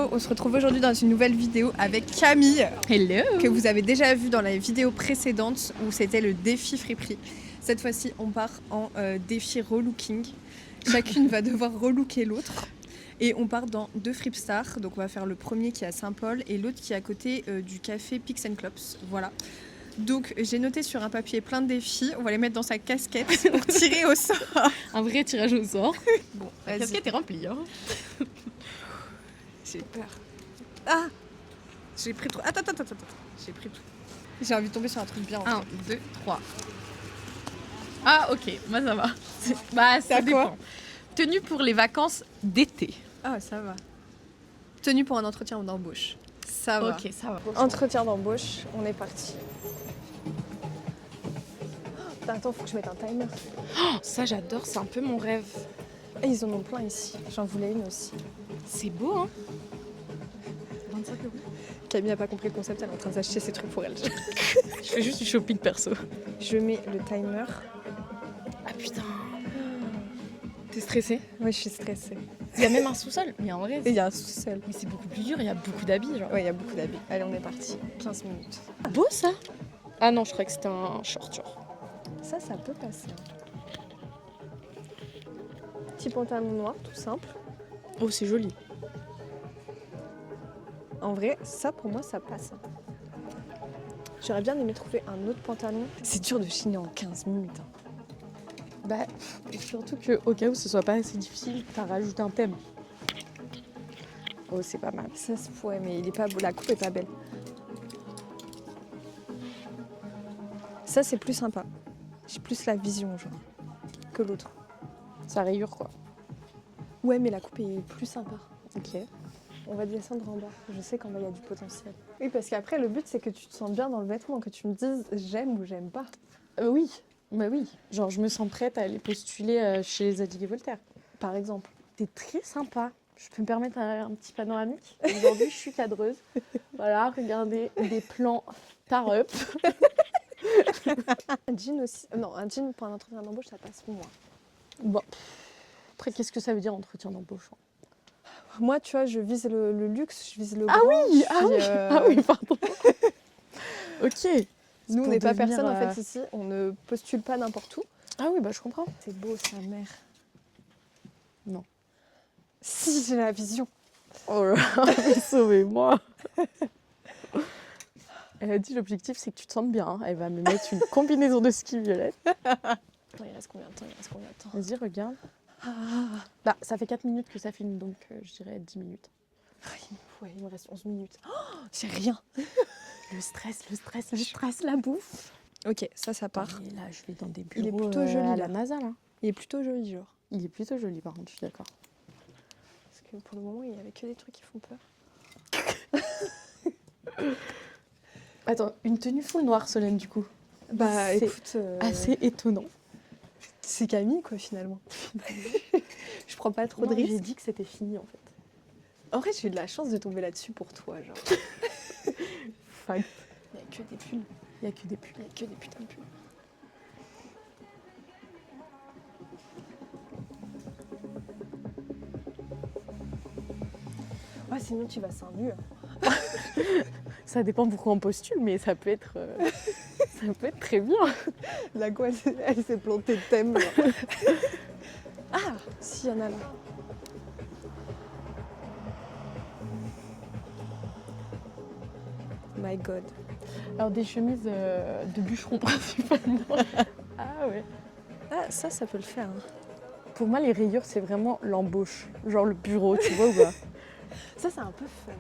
Hello, on se retrouve aujourd'hui dans une nouvelle vidéo avec Camille. Hello. Que vous avez déjà vu dans la vidéo précédente où c'était le défi friperie. Cette fois-ci, on part en défi relooking. Chacune va devoir relooker l'autre. Et on part dans 2 Fripstars. Donc on va faire le premier qui est à Saint-Paul et l'autre qui est à côté du café Pix & Clops. Voilà. Donc j'ai noté sur un papier plein de défis. On va les mettre dans sa casquette pour tirer au sort. Un vrai tirage au sort. Bon, La casquette est remplie. Hein. J'ai peur. Ah, j'ai pris trop. Attends. J'ai pris tout. J'ai envie de tomber sur un truc bien. 1, 2, 3. Ah ok, moi ça va. Bah ça dépend. Tenue pour les vacances d'été. Ah ça va. Tenue pour un entretien d'embauche. Ça va. Ok, ça va. Entretien d'embauche, on est parti. Oh, attends, faut que je mette un timer. Oh, ça j'adore, c'est un peu mon rêve. Et ils en ont plein ici. J'en voulais une aussi. C'est beau hein. 25 €. Camille n'a pas compris le concept, elle est en train d'acheter ses trucs pour elle. Je fais juste du shopping perso. Je mets le timer. Ah putain. T'es stressée? Ouais, je suis stressée. Il y a même un sous-sol. Mais en vrai, Et il y a un sous-sol. mais c'est beaucoup plus dur, il y a beaucoup d'habits genre. Ouais, il y a beaucoup d'habits. Allez, on est parti. 15 minutes. Beau ça. Ah non, je croyais que c'était un short genre. Ça peut passer. Petit pantalon noir, tout simple. Oh, c'est joli. En vrai, ça pour moi, ça passe. J'aurais bien aimé trouver un autre pantalon. C'est dur de chiner en 15 minutes. Bah, surtout qu'au cas où ce soit pas assez difficile, t'as rajouté un thème. Oh, c'est pas mal. Ça se pourrait, mais il est pas beau. La coupe est pas belle. Ça, c'est plus sympa. J'ai plus la vision, genre, que l'autre. Ça rayure quoi. Ouais, mais la coupe est plus sympa. Ok. On va descendre en bas. Je sais qu'en bas, il y a du potentiel. Oui, parce qu'après, le but, c'est que tu te sens bien dans le vêtement, que tu me dises j'aime ou j'aime pas. Oui. Bah oui. Genre, je me sens prête à aller postuler chez Zadig et Voltaire. Par exemple. T'es très sympa. Je peux me permettre un petit panoramique. Aujourd'hui, je suis cadreuse. Voilà, regardez des plans par-up. Un jean aussi. Non, un jean pour un entretien d'embauche, ça passe pour moi. Bon. Après, qu'est-ce que ça veut dire entretien d'embauche hein? Moi, tu vois, je vise le luxe, je vise le Ah grand. oui, ah oui, pardon. Ok. Nous, on pour n'est pas devenir, personne, en fait, ici. On ne postule pas n'importe où. Ah oui, bah je comprends. C'est beau, sa mère. Non. Si, j'ai la vision. Oh là là, sauvez-moi. Elle a dit l'objectif c'est que tu te sentes bien. Hein. Elle va me mettre une combinaison de ski violette. Attends, il reste combien de temps? Vas-y, regarde. Ah. Bah, ça fait 4 minutes que ça filme, donc je dirais 10 minutes. Ouais, il me reste 11 minutes. Oh, j'ai rien. Le stress, la bouffe. Ok, ça part. Et là, je vais dans des bureaux Il est plutôt joli, à là. la NASA, là. Il est plutôt joli, genre. Il est plutôt joli, par contre, je suis d'accord. Parce que pour le moment, il n'y avait que des trucs qui font peur. Attends, une tenue full noire, Solène, du coup. Bah, C'est écoute... assez étonnant. C'est Camille, quoi, finalement. Je prends pas trop de J'ai risques. dit que c'était fini, en fait. En vrai, j'ai eu de la chance de tomber là-dessus pour toi, genre. Fact. Il n'y a que des pulls. Il n'y a que des pulls. Il n'y a que des putains de pulls. Ouais, sinon tu vas seins nus. Ça dépend pourquoi on postule, mais ça peut être très bien. La go, elle s'est plantée de thème. Genre. Ah, si, y en a là. My God. Alors des chemises de bûcheron principalement. Ah ouais. Ah, ça peut le faire. Hein. Pour moi, les rayures, c'est vraiment l'embauche. Genre le bureau, tu vois ou pas? Ça, c'est un peu fun.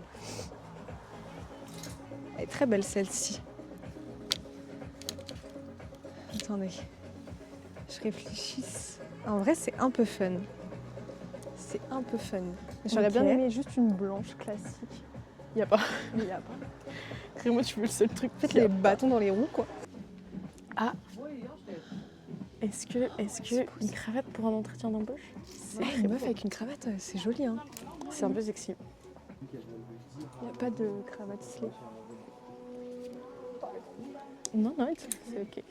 Elle est très belle, celle-ci. Attendez. Je réfléchisse. En vrai, c'est un peu fun. C'est un peu fun. J'aurais bien aimé juste une blanche classique. Y a pas. Mais y a pas. Crée-moi, tu veux le seul truc. Peut-être les bâtons dans les roues, quoi. Ah. Est-ce que une cravate pour un entretien d'embauche? C'est une meuf avec une cravate, c'est joli, hein. C'est un peu sexy. Il n'y a pas de cravate slip. Non, c'est ok.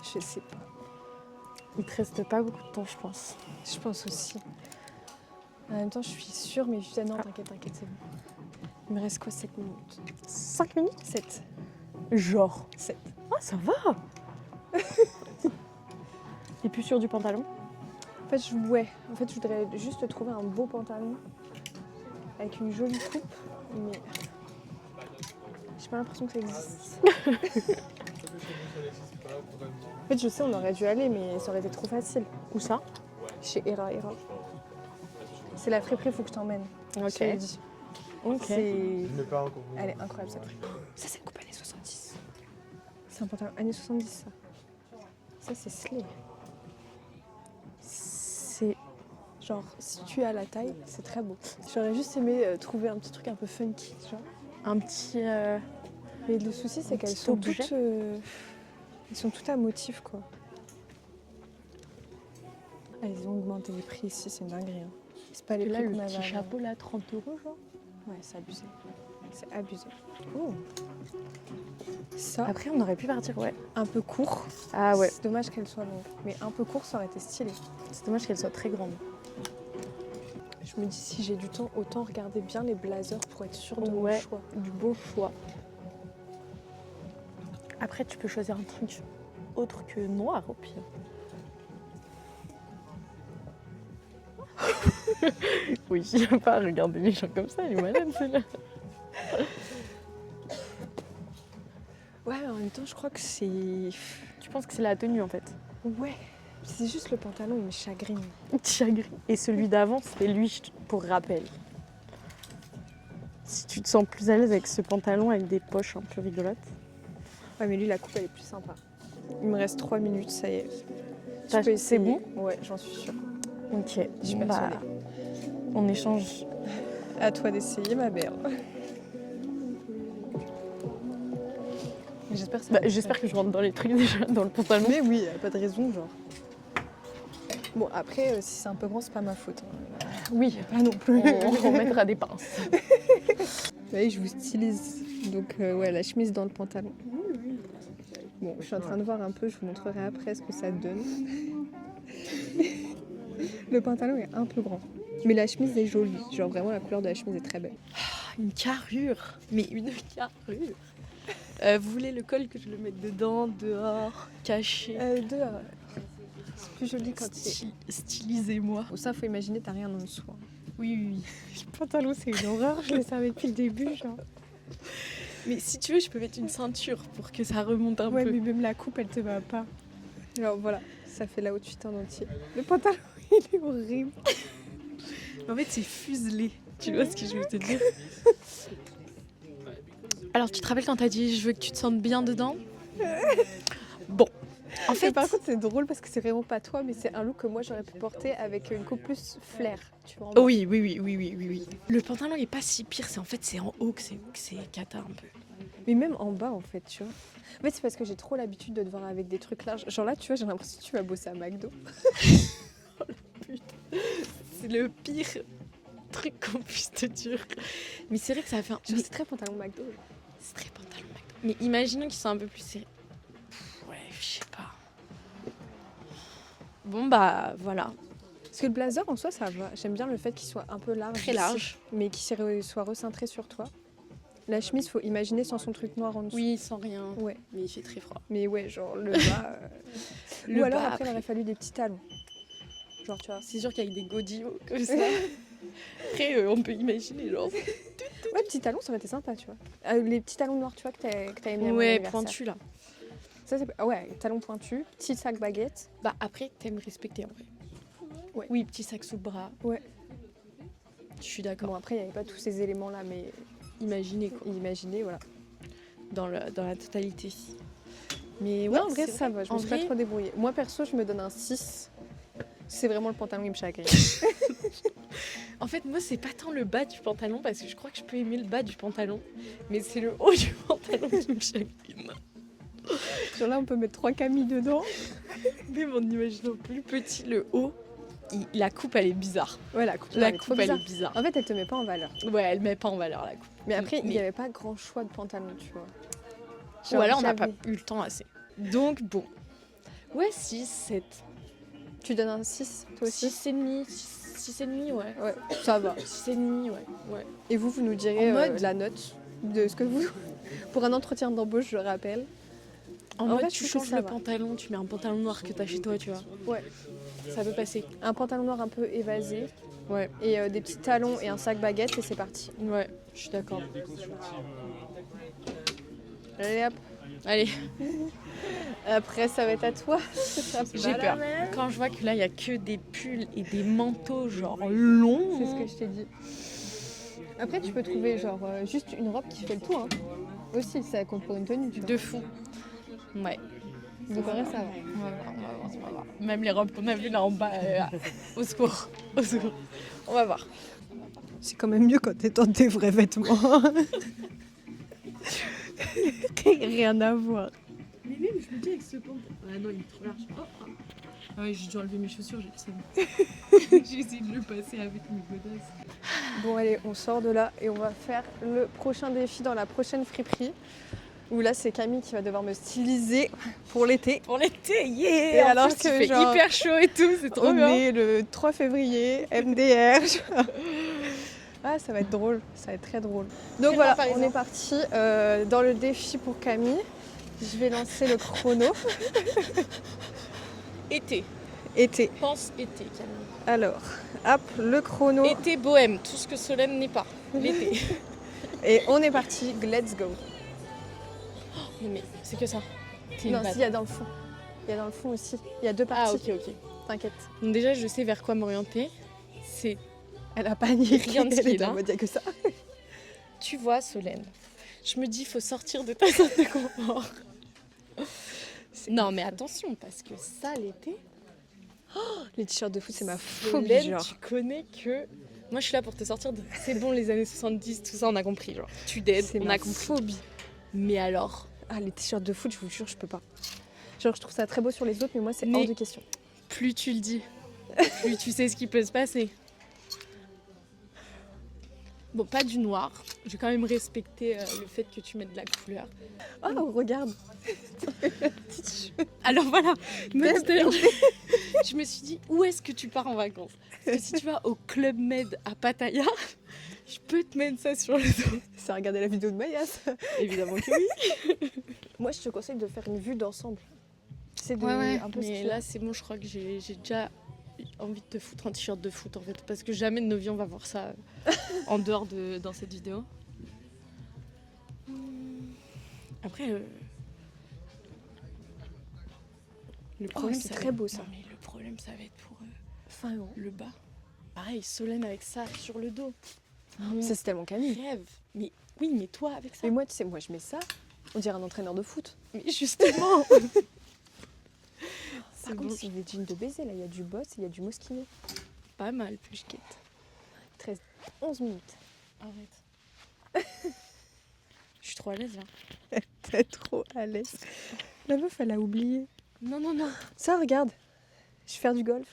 Je sais pas. Il te reste pas beaucoup de temps, je pense. Je pense aussi. En même temps, je suis sûre, mais putain, non, t'inquiète, c'est bon. Il me reste quoi, 7 minutes? 5 minutes 7. Genre. 7. Ah, ça va. T'es plus sûre du pantalon? En fait, je voudrais juste trouver un beau pantalon avec une jolie coupe, mais j'ai pas l'impression que ça existe. En fait, je sais, on aurait dû aller, mais ça aurait été trop facile. Où ça? Chez Hera. C'est la friperie, faut que je t'emmène. Ok. Je te le dis. Ok. Elle est incroyable cette friperie. Ça, c'est une coupe années 70. C'est un pantalon années 70, ça. Ça, c'est slay. C'est genre, si tu as la taille, c'est très beau. J'aurais juste aimé trouver un petit truc un peu funky, genre. Un petit... Mais le souci, c'est qu'elles petit sont objet. toutes... elles sont toutes à motif, quoi. Ah, ils ont augmenté les prix ici, c'est une dinguerie. Hein. C'est pas les là, prix le qu'on avait petit avant. chapeau, là, 30 €, genre. Ouais, c'est abusé. C'est abusé. Oh. Ça, Après, on aurait pu partir, ouais. un peu court. Ah ouais. C'est dommage qu'elle soit longue. Mais un peu court, ça aurait été stylé. C'est dommage qu'elle soit très grande. Je me dis, si j'ai du temps, autant regarder bien les blazers pour être sûre de mon Ouais. choix. Du bon choix. Après, tu peux choisir un truc autre que noir, au pire. Oui, il n'y a pas à regarder les gens comme ça, elle est malade, celle-là. Ouais, mais en même temps, je crois que c'est... Tu penses que c'est la tenue, en fait? Ouais. C'est juste le pantalon, il me chagrine. Chagrin. Et celui d'avant, c'était lui, pour rappel. Si tu te sens plus à l'aise avec ce pantalon avec des poches un peu rigolotes. Ouais, mais lui, la coupe, elle est plus sympa. Il me reste 3 minutes, ça y est. Ça, Tu peux c'est essayer. bon? Ouais, j'en suis sûre. Ok, Je suis bon, persuadée. on échange. À toi d'essayer, ma belle. J'espère que ça va te J'espère que je rentre dans les trucs déjà, dans le pantalon. Mais oui, y a pas de raison, genre. Bon, après, si c'est un peu grand, c'est pas ma faute. Hein. Oui, Pas non plus. on mettra des pinces. Vous voyez, je vous stylise. Donc, ouais, la chemise dans le pantalon. Bon, je suis en train de voir un peu, je vous montrerai après ce que ça donne. Le pantalon est un peu grand. Mais la chemise est jolie. Genre, vraiment, la couleur de la chemise est très belle. Une carrure, mais une carrure. Vous voulez le col que je le mette dedans, dehors, caché? Dehors. C'est plus joli quand c'est... Stylisez-moi. Bon, ça, faut imaginer, t'as rien en dessous. Hein. Oui. Le pantalon, c'est une horreur. Je le savais depuis le début, genre. Mais si tu veux, je peux mettre une ceinture pour que ça remonte un Ouais, peu. mais même la coupe, elle te va pas. Alors voilà, ça fait la haute suite en entier. Le pantalon, il est horrible. En fait, c'est fuselé. Tu vois ce que je veux te dire? Alors, tu te rappelles quand t'as dit je veux que tu te sentes bien dedans? Bon, en Et fait, par contre, c'est drôle parce que c'est vraiment pas toi, mais c'est un look que moi j'aurais pu porter avec une coupe plus flair. Tu vois, en bas. oui. Le pantalon est pas si pire, c'est en haut que c'est cata un peu. Mais même en bas, en fait, tu vois. En fait, c'est parce que j'ai trop l'habitude de te voir avec des trucs larges. Genre là, tu vois, j'ai l'impression que tu vas bosser à McDo. C'est le pire truc qu'on puisse te dire. Mais c'est vrai que ça fait un... Genre, c'est très pantalon McDo. Genre. C'est très pantalon McDo. Mais imaginons qu'ils soient un peu plus serrés. Ouais, je sais pas. Bon bah voilà. Parce que le blazer en soi, ça va. J'aime bien le fait qu'il soit un peu large. Très ici, large. mais qu'il soit recentré sur toi. La chemise, faut imaginer sans son truc noir en dessous. Oui, sans rien. Ouais. Mais il fait très froid. Mais ouais, genre le bas. Le Ou alors bas, après, il aurait fallu des petits talons. Genre, tu vois. C'est sûr qu'avec des godillots comme ça. Après, on peut imaginer genre. Ouais, petits talons, ça aurait été sympa, tu vois. Les petits talons noirs, tu vois, que t'as aimé à mon Ouais, anniversaire. pointu là. Ça, c'est... Ouais, talons pointus, petit sac baguette. Bah après, t'aimes respecter en vrai. Ouais. Oui, petit sac sous le bras. Ouais. Je suis d'accord. Bon, après, il n'y avait pas tous ces éléments-là, mais Imaginez quoi. imaginez, voilà. Dans la totalité. Mais Ouais, en vrai, c'est ça va, je me suis pas trop débrouillée. Moi, perso, je me donne un 6. C'est vraiment le pantalon qui me chagrine. En fait, moi, c'est pas tant le bas du pantalon parce que je crois que je peux aimer le bas du pantalon, mais c'est le haut du pantalon qui me chagrine. Genre là, on peut mettre 3 camis dedans. Même en imaginant plus petit, le haut, la coupe, elle est bizarre. Ouais, la coupe, La elle est trop coupe, elle bizarre. est bizarre. En fait, elle te met pas en valeur. Ouais, elle met pas en valeur la coupe. Mais après, il Mais- n'y avait pas grand choix de pantalon, tu vois. Ou alors, on n'a j'avais- pas eu le temps assez. Donc, bon. Ouais, 6, 7. Tu donnes un 6, toi aussi 6,5, 6,5, ouais. Ouais, ça va. 6,5, ouais. Et vous nous direz En mode- la note de ce que vous... Pour un entretien d'embauche, je le rappelle. En En mode, vrai, tu je trouve que changes ça le va. pantalon, tu mets un pantalon noir que t'as chez toi, tu vois. Ouais. Ça peut passer. Un pantalon noir un peu évasé Ouais, et des petits talons et un sac baguette et c'est parti. ouais, je suis d'accord. Allez hop. Allez, Après, ça va être à toi. j'ai peur. Quand je vois que là, il y a que des pulls et des manteaux genre longs. C'est ce que je t'ai dit. Après, tu peux trouver genre juste une robe qui fait le tour. Hein. Aussi, ça compte pour une tenue, tu vois. De fou. Ouais. Donc en vrai, ça va. On va voir. Même les robes qu'on a vues là en bas, au secours. Au secours. On va voir. C'est quand même mieux quand t'es dans tes vrais vêtements. Rien à voir. Mais même, je me dis avec ce pantalon. Ah non, il est trop large. Oh. Ah ouais, j'ai dû enlever mes chaussures, j'ai le seum. J'ai essayé de le passer avec mes godasses. Bon allez, on sort de là et on va faire le prochain défi dans la prochaine friperie. Où là, c'est Camille qui va devoir me styliser pour l'été. Pour l'été, yeah! Et En alors plus, que, il fait genre, hyper chaud et tout, c'est trop On bien. est le 3 février, MDR. Ah, ça va être drôle, ça va être très drôle. Donc Quel voilà, mois, par on est exemple parti dans le défi pour Camille. Je vais lancer le chrono. Été. Été. Pense été, Camille. Alors, hop, le chrono. Été bohème, tout ce que Solène n'est pas. L'été. Et on est parti, let's go. Mais c'est que ça. T'es une Non, bad. si, il y a dans le fond. Il y a dans le fond aussi. Il y a deux Ah, parties. ok. T'inquiète. Donc déjà, je sais vers quoi m'orienter. C'est, Elle a paniqué. Rien de ce Elle qui est était en là. mode, il y a que ça. tu vois, Solène, je me dis, il faut sortir de ta zone de confort. Non, mais attention, parce que ça, l'été, Les t-shirts de foot, c'est ma phobie, Solène, genre. tu connais que... Moi, je suis là pour te sortir de... C'est bon, les années 70, tout ça, on a compris. Genre, tu dead, C'est on ma a compris. phobie. Mais alors, Ah, les t-shirts de foot, je vous jure, je peux pas. Genre, je trouve ça très beau sur les autres, mais moi, c'est Mais- hors de question. plus tu le dis, plus tu sais ce qui peut se passer. Bon, pas du noir. Je vais quand même respecter le fait que tu mettes de la couleur. Oh, regarde. Alors voilà, moi Même tout à l'heure, je me suis dit, où est-ce que tu pars en vacances? Parce que si tu vas au Club Med à Pattaya, je peux te mettre ça sur le dos. C'est à regarder la vidéo de Maya, ça. Évidemment que oui. Moi, je te conseille de faire une vue d'ensemble. C'est un peu Mais stylé. là, c'est bon, je crois que j'ai déjà envie de te foutre un t-shirt de foot en fait. Parce que jamais de nos vies on va voir ça en dehors de dans cette vidéo. Après, le problème, c'est ça très va être- beau, ça. Non, mais le problème, ça va être pour Fin euro. le bas. Pareil, Solène avec ça sur le dos. Ça, c'est tellement Camille. Rêve. Mais oui, mais toi avec ça. Mais moi, tu sais, moi, je mets ça. On dirait un entraîneur de foot. Mais justement. Par contre, c'est des jeans de baiser, là. Il y a du boss, il y a du moschino. Pas mal, plus quête. 11 minutes. Arrête. Je suis trop à l'aise là. T'es trop à l'aise. La meuf, elle a oublié. Non, non, non. Ça, regarde. Je vais faire du golf.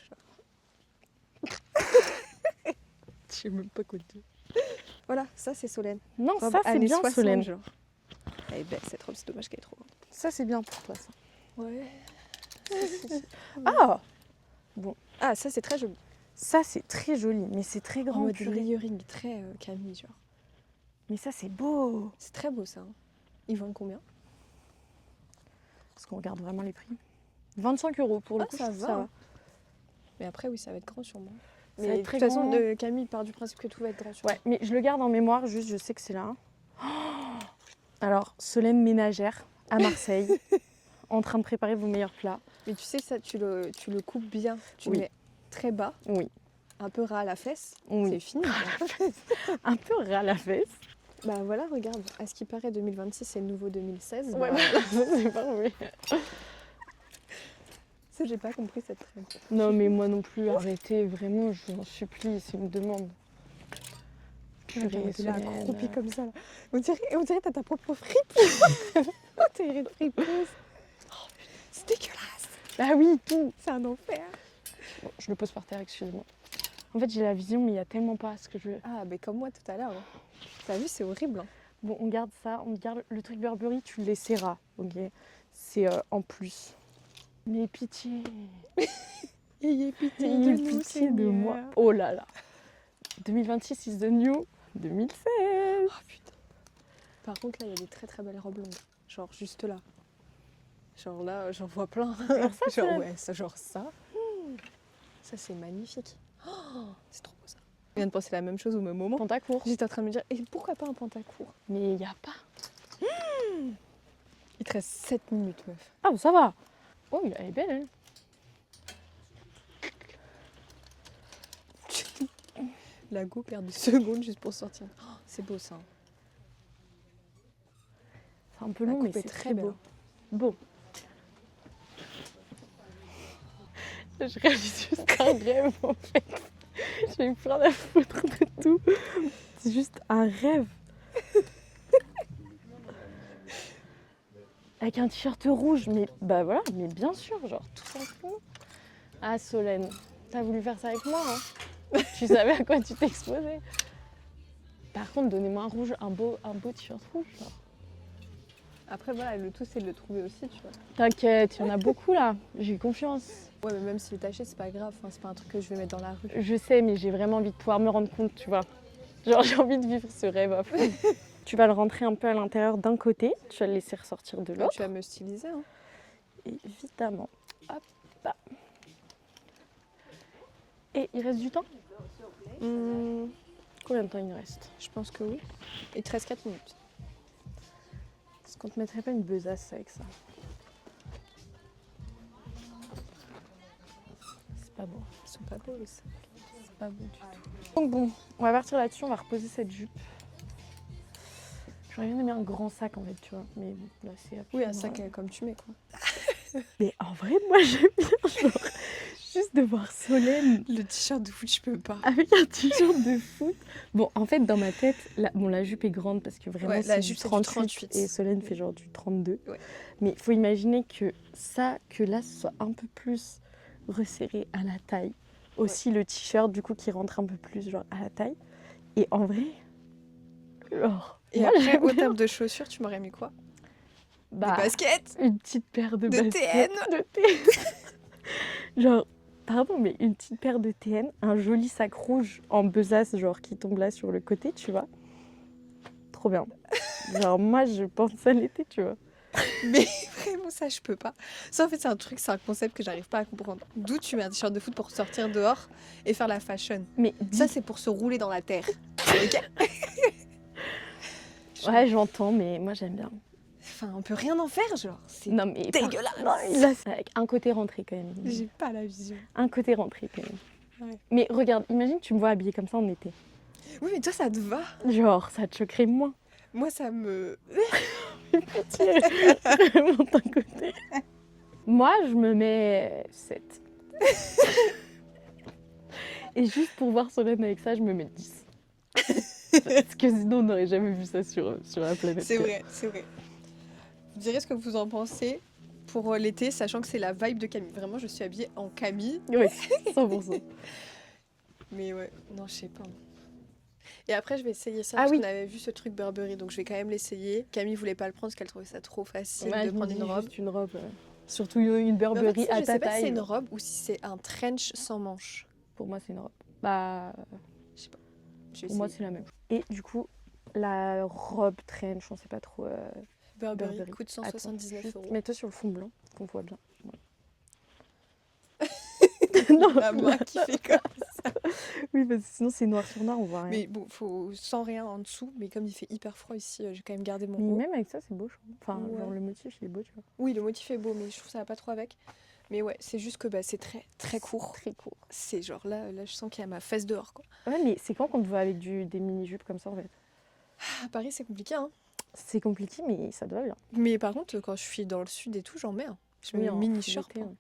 Je sais même pas quoi te dire. Voilà, ça, c'est Solène. Non, Robe ça c'est années bien 60, Solène. genre. Elle est belle, cette robe, c'est dommage qu'elle est trop grande. Ça c'est bien pour toi ça. Ouais. Ah, Ah, ça, c'est très joli. ça c'est très joli, mais c'est très En grand. mode purée. layering, très Camille, genre. Mais ça c'est beau. C'est très beau, ça. Hein. Ils vendent combien? Parce qu'on regarde vraiment les prix. 25 € pour le Ah, coup. ça je trouve va. Mais après, oui, ça va être grand, sûrement. Ça va Mais être de très toute façon, grand. Camille part du principe que tout va être grand, sûrement. Ouais, mais je le garde en mémoire, juste je sais que c'est là. Alors, Solène ménagère à Marseille, en train de préparer vos meilleurs plats. Mais tu sais, ça, tu le coupes bien. Tu Oui. mets très bas, Oui. un peu ras à la fesse. Oui. C'est fini. Un peu ras à la fesse. Bah voilà, regarde. À ce qui paraît, 2026, c'est le nouveau 2016. Ouais, bah, c'est pas vrai. ça, j'ai pas compris cette trend. Non, mais moi non plus, arrêtez, vraiment, je vous en supplie, c'est une demande. Purée, T'es là, Solène. accroupie comme ça. Là. On dirait que t'as ta propre fripe. T'es une fripeuse. Oh, c'est dégueulasse. Ah oui, tout. C'est un enfer. Bon, je le pose par terre, excusez-moi. En fait, j'ai la vision, mais il n'y a tellement pas ce que je veux. Ah, mais comme moi tout à l'heure. Hein. T'as vu, c'est horrible. Hein. Bon, on garde ça, on garde le truc Burberry, tu le laisseras, ok? C'est en plus. Mais pitié. Ayez pitié Ayez de nous, pitié de moi. Seigneur. Oh là là. 2026 is the new 2016. Oh putain. Par contre, là, il y a des très très belles robes longues. Genre juste là. Genre là, j'en vois plein. Genre ça, Genre c'est- ouais, ça, genre ça. Ça, c'est magnifique. Oh, c'est trop beau ça. Je viens de penser la même chose au même moment. Pantacourt. J'étais en train de me dire, et pourquoi pas un pantacourt? Mais il y a pas. Il te reste 7 minutes, meuf. Ah, bah, ça va. Oh, elle est belle, elle. La go perd des secondes juste pour sortir. Oh, c'est beau ça. C'est un peu La long, mais coupe est c'est très très belle. beau. Bon. Je réalise juste un rêve, en fait. J'ai eu plein à foutre de tout. C'est juste un rêve. Avec un t-shirt rouge, mais bah voilà, mais bien sûr, genre tout simplement. Ah Solène, t'as voulu faire ça avec moi, hein. Tu savais à quoi tu t'exposais. Par contre, donnez-moi un rouge, un beau t-shirt rouge. Genre. Après, voilà, le tout c'est de le trouver aussi, tu vois. T'inquiète, il y en a beaucoup là. J'ai confiance. Ouais, mais même s'il est taché, c'est pas grave. Enfin, c'est pas un truc que je vais mettre dans la rue. Je sais, mais j'ai vraiment envie de pouvoir me rendre compte, tu vois. Genre, j'ai envie de vivre ce rêve à fond. Tu vas le rentrer un peu à l'intérieur d'un côté, tu vas le laisser ressortir de Ouais, l'autre. tu vas me styliser, hein. Évidemment. Hop là. Et il reste du temps? Combien de temps il nous reste? Je pense que oui. Il te reste 4 minutes. Est-ce qu'on te mettrait pas une besace avec ça? C'est pas bon. Ils sont pas beaux, ça. C'est pas bon du tout. Donc bon, on va partir là-dessus, on va reposer cette jupe. J'aurais bien aimé un grand sac en fait, tu vois. Mais bon, là c'est Oui, un absolument- sac comme tu mets, quoi. Mais en vrai, moi j'aime bien, genre, juste de voir Solène Le t-shirt de foot, je peux pas. avec un t-shirt de foot. Bon, en fait, dans ma tête, la jupe est grande parce que vraiment, Ouais, la c'est jupe, du c'est du 38, 38. et Solène fait genre du 32. Ouais. Mais il faut imaginer que là, ce soit un peu plus resserré à la taille. Aussi le t-shirt, du coup, qui rentre un peu plus genre à la taille. Et en vrai, genre, Et moi, après, j'aime au bien. terme de chaussures, tu m'aurais mis quoi? Bah, Des baskets? une petite paire de De baskets. TN. De TN. Genre, pardon, mais une petite paire de TN, un joli sac rouge en besace, genre qui tombe là sur le côté, tu vois. Trop bien. Genre, moi, je pense à l'été, tu vois. Mais vraiment, ça, je peux pas. Ça, en fait, c'est un concept que j'arrive pas à comprendre. D'où tu mets un t-shirt de foot pour sortir dehors et faire la fashion? Mais Ça, c'est pour se rouler dans la terre. Ok. ouais, j'entends, mais moi, j'aime bien. Enfin, on peut rien en faire, genre. C'est Non, mais dégueulasse. Non, mais là, c'est avec un côté rentré quand même. J'ai pas la vision. Un côté rentré quand même. Ouais. Mais regarde, imagine, tu me vois habillée comme ça en été. Oui, mais toi, ça te va. Genre, ça te choquerait moins. Moi, ça me. Pitié, vraiment d'un côté. Moi, je me mets 7. Et juste pour voir Solène avec ça, je me mets 10. Parce que sinon, on n'aurait jamais vu ça sur la planète. C'est vrai, c'est vrai. Vous direz ce que vous en pensez pour l'été, sachant que c'est la vibe de Camille. Vraiment, je suis habillée en Camille. Oui, 100%. Mais ouais, non, je sais pas. Et après, je vais essayer ça Ah parce oui. qu'on avait vu ce truc Burberry, donc je vais quand même l'essayer. Camille voulait pas le prendre parce qu'elle trouvait ça trop facile Ouais, de je me prendre dis une robe. juste une robe. Surtout une Mais en fait, Burberry ça, à je ta sais pas si c'est taille. une robe ou si c'est un trench sans manches. Pour moi, c'est une robe. Bah, Je sais pas. Je vais pour moi, essayer. c'est la même. Et du coup, la robe trench, on sait pas trop. Burberry, Burberry. coûte Attends, 179 juste euros. mets-toi sur le fond blanc, qu'on voit bien. Voilà. La main qui fait comme ça. Oui, parce que sinon, c'est noir sur noir, on voit rien. Mais bon, faut sans rien en dessous. Mais comme il fait hyper froid ici, j'ai quand même gardé mon Mais haut. même avec ça, c'est beau, je trouve. Enfin, Ouais. genre le motif, il est beau, tu vois. Oui, le motif est beau, mais je trouve ça va pas trop avec. Mais ouais, c'est juste que c'est très très court. Très court. C'est genre là, je sens qu'il y a ma fesse dehors, quoi. Ouais, mais c'est quand qu'on te voit avec des mini-jupes comme ça, en fait? À Paris, c'est compliqué, hein. C'est compliqué, mais ça doit bien. Mais par contre, quand je suis dans le sud et tout, j'en mets. Hein. Je mets Oui, un en mini full short. été, hein. hein.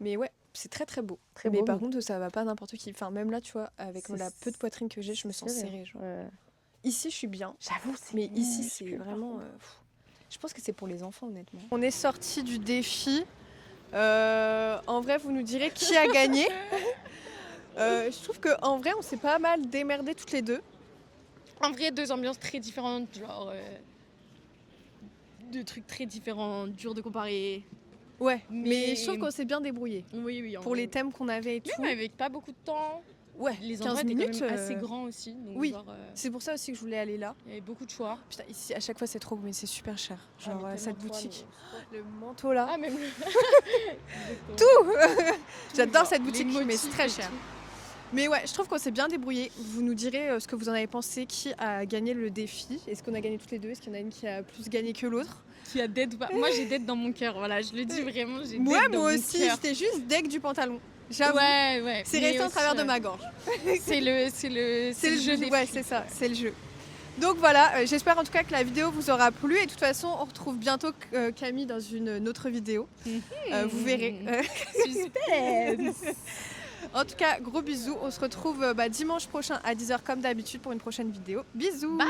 Mais ouais, c'est très très beau. Très mais beau, par mais- contre, ça va pas n'importe qui. Enfin, même là, tu vois, avec C'est- la peu de poitrine que j'ai, je me sens c'est serrée. Genre. Ouais. Ici, je suis bien. J'avoue, c'est Mais ici, c'est minuscule, par vraiment. contre. Je pense que c'est pour les enfants, honnêtement. On est sorti du défi. En vrai, vous nous direz qui a gagné. Je trouve qu'en vrai, on s'est pas mal démerdé toutes les deux. En vrai, deux ambiances très différentes, genre deux trucs très différents, dur de comparer. Ouais, mais je trouve qu'on s'est bien débrouillé. Oui, Pour les thèmes qu'on avait et tout. Même avec pas beaucoup de temps. Ouais, Les 15 endroits étaient minutes. quand même assez grands aussi. Donc oui. genre, C'est pour ça aussi que je voulais aller là. il y avait beaucoup de choix. Putain, ici, à chaque fois, c'est trop, mais c'est super cher. Genre, mais cette tellement boutique. toi, Le manteau là. Ah, même le... Tout J'adore genre, cette boutique, les mais c'est très motifs et cher. tout. Mais ouais, je trouve qu'on s'est bien débrouillé. Vous nous direz ce que vous en avez pensé, qui a gagné le défi. Est-ce qu'on a gagné toutes les deux? Est-ce qu'il y en a une qui a plus gagné que l'autre? Qui a dead ou pas. Moi, j'ai dead dans mon cœur. Voilà, je le dis vraiment, j'ai dead Ouais, dans moi mon aussi, cœur. j'étais juste deg du pantalon. J'avoue. Ouais. C'est mais resté en aussi, travers de ma gorge. C'est le jeu des Ouais, prix. c'est ça, c'est le jeu. Donc voilà, j'espère en tout cas que la vidéo vous aura plu. Et de toute façon, on retrouve bientôt Camille dans une autre vidéo. Vous verrez. Suspense. En tout cas, gros bisous. On se retrouve dimanche prochain à 10h comme d'habitude pour une prochaine vidéo. Bisous. Bye.